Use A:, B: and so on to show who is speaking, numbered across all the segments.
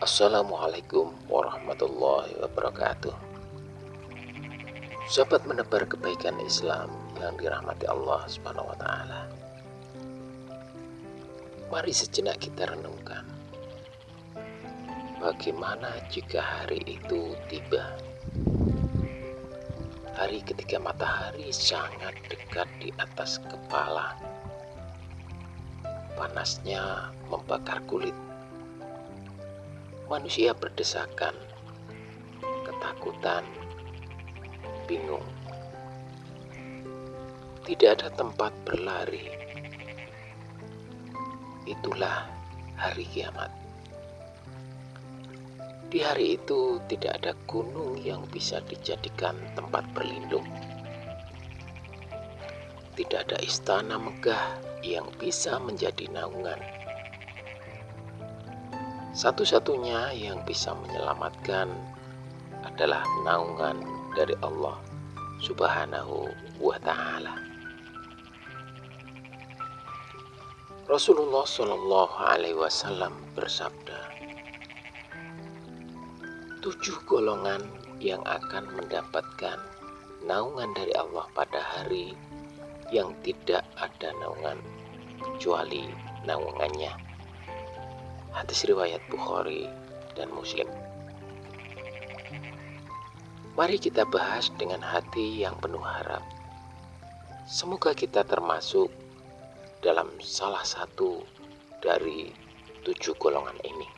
A: Assalamualaikum warahmatullahi wabarakatuh. Sobat menebar kebaikan Islam yang dirahmati Allah Subhanahu wa taala. Mari sejenak kita renungkan. Bagaimana jika hari itu tiba? Hari ketika matahari sangat dekat di atas kepala. Panasnya membakar kulit. Manusia berdesakan, ketakutan, bingung. Tidak ada tempat berlari. Itulah hari kiamat. Di hari itu tidak ada gunung yang bisa dijadikan tempat berlindung. Tidak ada istana megah yang bisa menjadi naungan. Satu-satunya yang bisa menyelamatkan adalah naungan dari Allah Subhanahu wa ta'ala. Rasulullah Shallallahu Alaihi Wasallam bersabda, 7 golongan yang akan mendapatkan naungan dari Allah pada hari yang tidak ada naungan kecuali naungannya. Hadis riwayat Bukhari dan Muslim. Mari kita bahas dengan hati yang penuh harap. Semoga kita termasuk dalam salah satu dari 7 golongan ini.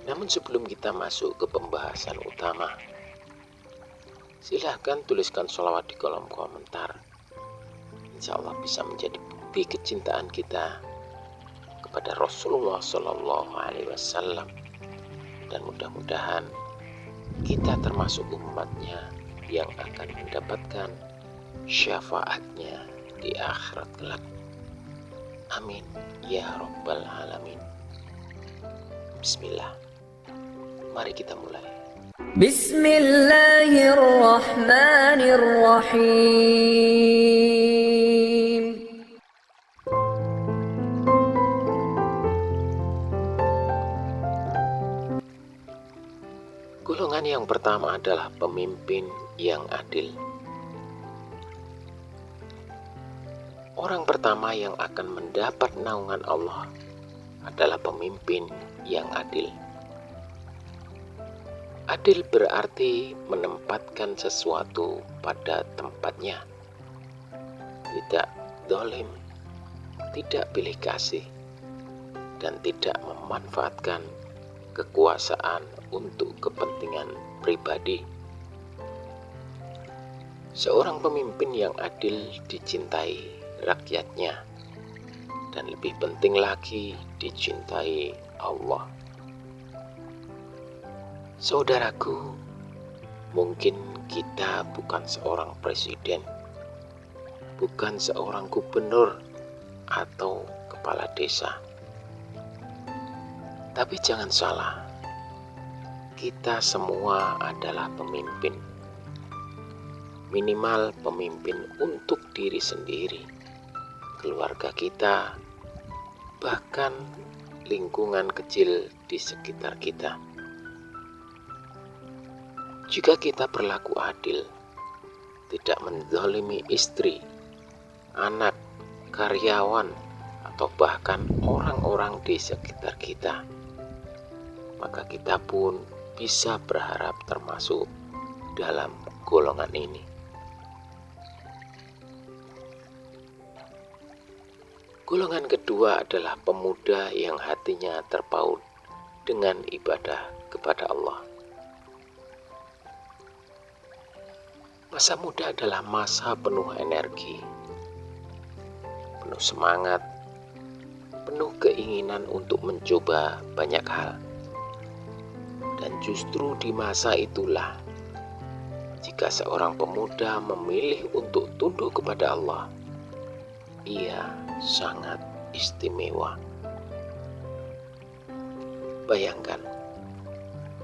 A: Namun sebelum kita masuk ke pembahasan utama, silahkan tuliskan sholawat di kolom komentar. Insya Allah bisa menjadi bukti kecintaan kita kepada Rasulullah Shallallahu Alaihi Wasallam, dan mudah-mudahan kita termasuk umatnya yang akan mendapatkan syafaatnya di akhirat kelak. Amin ya rabbal alamin. Bismillah. Mari kita mulai.
B: Bismillahirrahmanirrahim.
A: Golongan yang pertama adalah pemimpin yang adil. Orang pertama yang akan mendapat naungan Allah adalah pemimpin yang adil. Adil berarti menempatkan sesuatu pada tempatnya. Tidak zalim, tidak pilih kasih, dan tidak memanfaatkan kekuasaan untuk kepentingan pribadi. Seorang pemimpin yang adil dicintai rakyatnya, dan lebih penting lagi dicintai Allah. Saudaraku, mungkin kita bukan seorang presiden, bukan seorang gubernur atau kepala desa. Tapi jangan salah, kita semua adalah pemimpin. Minimal pemimpin untuk diri sendiri, keluarga kita, bahkan lingkungan kecil di sekitar kita. Jika kita berlaku adil, tidak menzalimi istri, anak, karyawan, atau bahkan orang-orang di sekitar kita, maka kita pun bisa berharap termasuk dalam golongan ini. Golongan kedua adalah pemuda yang hatinya terpaut dengan ibadah kepada Allah. Masa muda adalah masa penuh energi, penuh semangat, penuh keinginan untuk mencoba banyak hal. Dan justru di masa itulah, jika seorang pemuda memilih untuk tunduk kepada Allah, ia sangat istimewa. Bayangkan,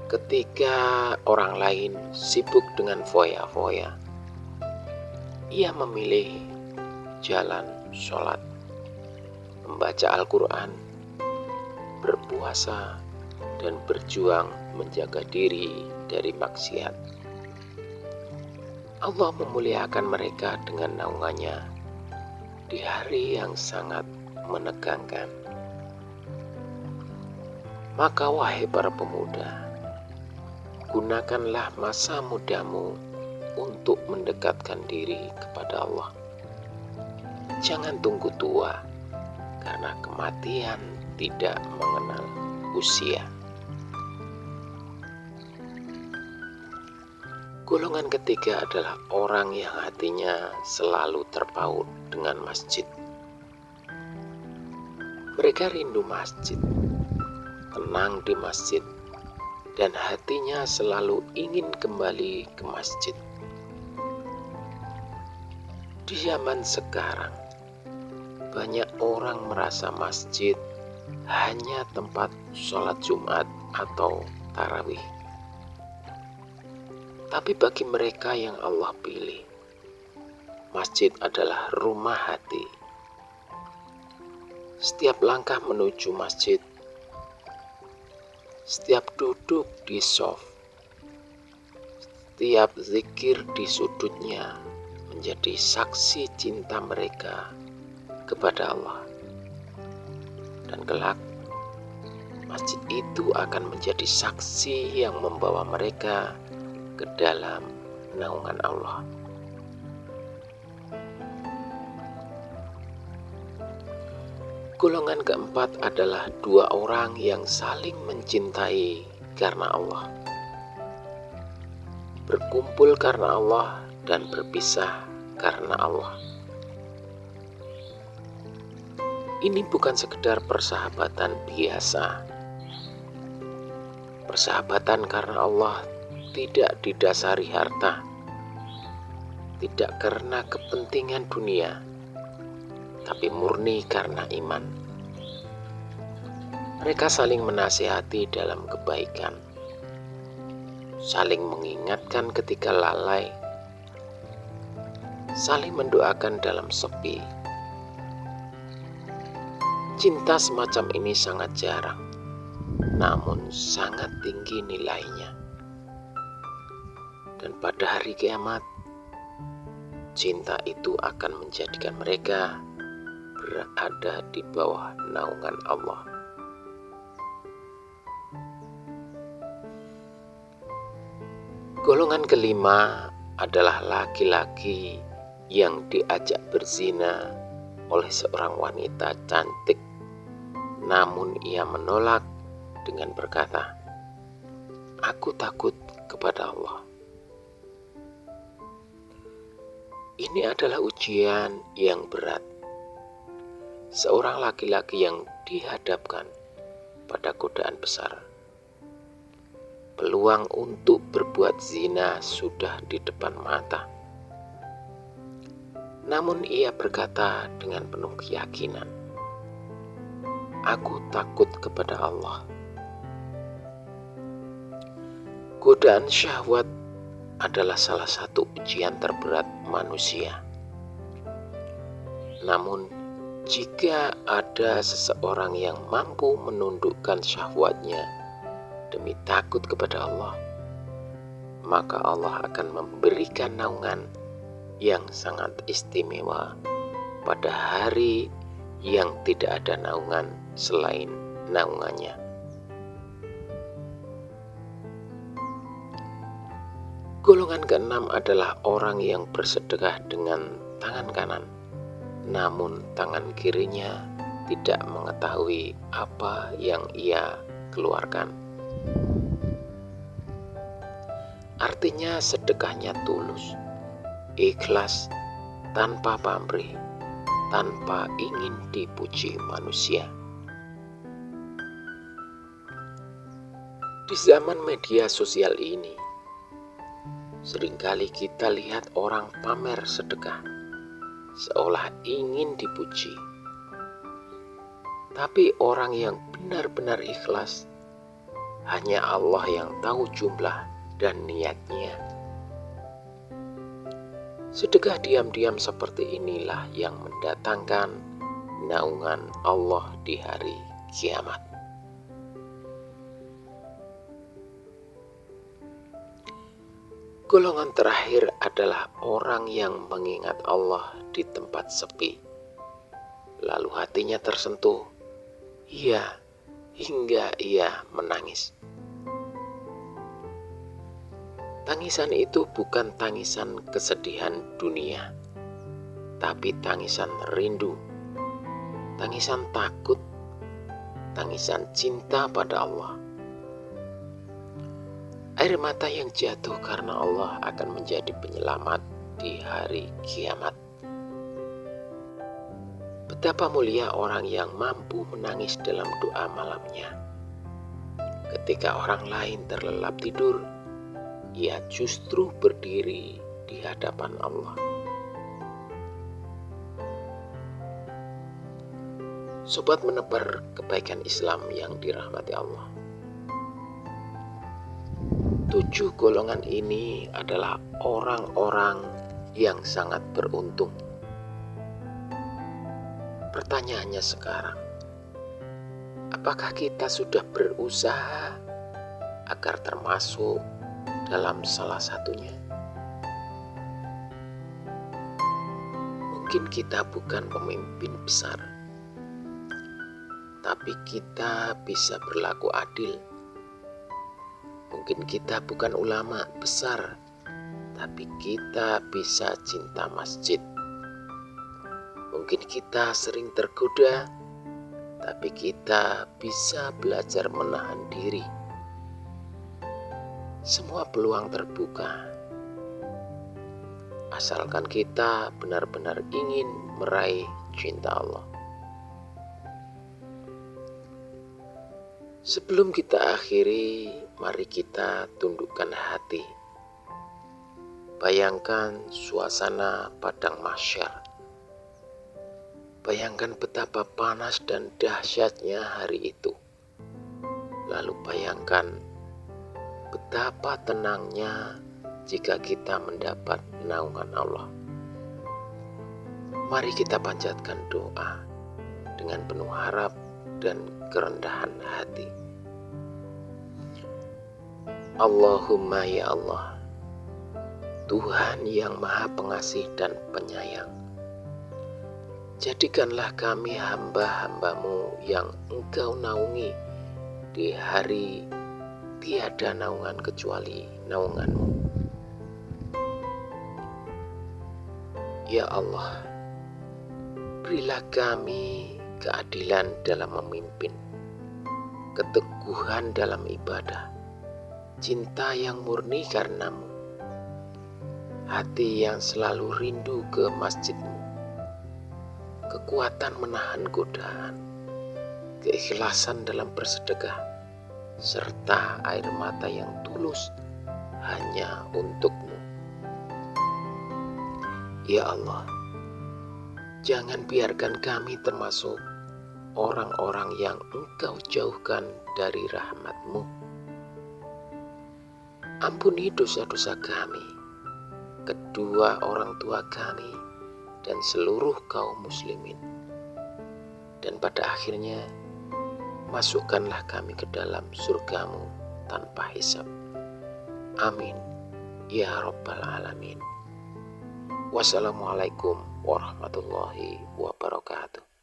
A: ketika orang lain sibuk dengan foya-foya, ia memilih jalan sholat, membaca Al-Quran, berpuasa, dan berjuang menjaga diri dari maksiat. Allah memuliakan mereka dengan naungannya di hari yang sangat menegangkan. Maka wahai para pemuda, gunakanlah masa mudamu untuk mendekatkan diri kepada Allah. Jangan tunggu tua, karena kematian tidak mengenal usia. Golongan ketiga adalah orang yang hatinya selalu terpaut dengan masjid. Mereka rindu masjid, tenang di masjid, dan hatinya selalu ingin kembali ke masjid. Di zaman sekarang, banyak orang merasa masjid hanya tempat sholat Jumat atau tarawih. Tapi bagi mereka yang Allah pilih, masjid adalah rumah hati. Setiap langkah menuju masjid, setiap duduk di shaf, setiap zikir di sudutnya menjadi saksi cinta mereka kepada Allah. Dan kelak, masjid itu akan menjadi saksi yang membawa mereka ke dalam naungan Allah. Golongan keempat adalah dua orang yang saling mencintai karena Allah, berkumpul karena Allah dan berpisah karena Allah. Ini bukan sekedar persahabatan biasa. Persahabatan karena Allah tidak didasari harta, tidak karena kepentingan dunia, tapi murni karena iman. Mereka saling menasihati dalam kebaikan, saling mengingatkan ketika lalai, saling mendoakan dalam sepi. Cinta semacam ini sangat jarang, namun sangat tinggi nilainya. Dan pada hari kiamat, cinta itu akan menjadikan mereka berada di bawah naungan Allah. Golongan kelima adalah laki-laki yang diajak berzina oleh seorang wanita cantik, namun ia menolak dengan berkata, "Aku takut kepada Allah." Ini adalah ujian yang berat. Seorang laki-laki yang dihadapkan pada godaan besar. Peluang untuk berbuat zina sudah di depan mata. Namun ia berkata dengan penuh keyakinan, "Aku takut kepada Allah." Godaan syahwat adalah salah satu ujian terberat manusia. Namun, jika ada seseorang yang mampu menundukkan syahwatnya demi takut kepada Allah, maka Allah akan memberikan naungan yang sangat istimewa pada hari yang tidak ada naungan selain naungannya. Golongan keenam adalah orang yang bersedekah dengan tangan kanan, namun tangan kirinya tidak mengetahui apa yang ia keluarkan. Artinya sedekahnya tulus, ikhlas, tanpa pamrih, tanpa ingin dipuji manusia. Di zaman media sosial ini, seringkali kita lihat orang pamer sedekah, seolah ingin dipuji. Tapi orang yang benar-benar ikhlas, hanya Allah yang tahu jumlah dan niatnya. Sedekah diam-diam seperti inilah yang mendatangkan naungan Allah di hari kiamat. Golongan terakhir adalah orang yang mengingat Allah di tempat sepi, lalu hatinya tersentuh, hingga ia menangis. Tangisan itu bukan tangisan kesedihan dunia, tapi tangisan rindu, tangisan takut, tangisan cinta pada Allah. Air mata yang jatuh karena Allah akan menjadi penyelamat di hari kiamat. Betapa mulia orang yang mampu menangis dalam doa malamnya. Ketika orang lain terlelap tidur, ia justru berdiri di hadapan Allah. Sobat menebar kebaikan Islam yang dirahmati Allah. 7 golongan ini adalah orang-orang yang sangat beruntung. Pertanyaannya sekarang, apakah kita sudah berusaha agar termasuk dalam salah satunya? Mungkin kita bukan pemimpin besar, tapi kita bisa berlaku adil. Mungkin kita bukan ulama besar, tapi kita bisa cinta masjid. Mungkin kita sering tergoda, tapi kita bisa belajar menahan diri. Semua peluang terbuka, asalkan kita benar-benar ingin meraih cinta Allah. Sebelum kita akhiri, mari kita tundukkan hati. Bayangkan suasana padang mahsyar. Bayangkan betapa panas dan dahsyatnya hari itu. Lalu bayangkan betapa tenangnya jika kita mendapat naungan Allah. Mari kita panjatkan doa dengan penuh harap dan kerendahan hati. Allahumma ya Allah, Tuhan yang Maha Pengasih dan Penyayang, jadikanlah kami hamba-hambamu yang Engkau naungi di hari tiada naungan kecuali naungan-Mu. Ya Allah, berilah kami keadilan dalam memimpin, keteguhan dalam ibadah, cinta yang murni karena-Mu, hati yang selalu rindu ke masjid-Mu, kekuatan menahan godaan, keikhlasan dalam bersedekah, serta air mata yang tulus hanya untuk-Mu. Ya Allah, jangan biarkan kami termasuk orang-orang yang Engkau jauhkan dari rahmat-Mu. Ampuni dosa-dosa kami, kedua orang tua kami, dan seluruh kaum muslimin. Dan pada akhirnya, masukkanlah kami ke dalam surga-Mu tanpa hisab. Amin. Ya Rabbal Alamin. Wassalamualaikum warahmatullahi wabarakatuh.